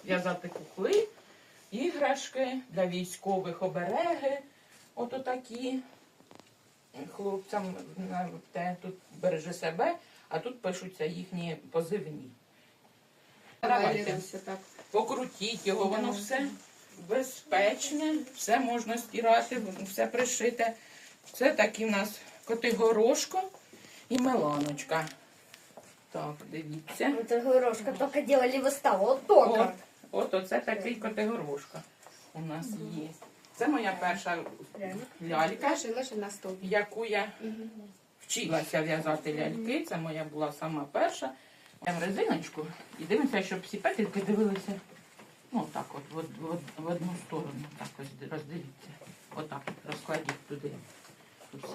в'язати кукли, іграшки для військових обереги. Ото такі. Хлопцям те тут бережи себе, а тут пишуться їхні позивні. Давайте, покрутіть його, воно все безпечне, все можна стирати, все пришите. Це такі в нас Котигорошко і Миланочка. Так, дивіться. Котигорошко, тільки робили виставу, от тільки. От оце такий Котигорошко у нас є. Це моя перша лялька, яку я вчилася в'язати ляльки. Це моя була сама перша. Я в резиночку і дивимося, щоб всі петельки дивилися. Ну, так от, в одну сторону. Так ось роздивіться. Отак от розкладіть туди. Усі.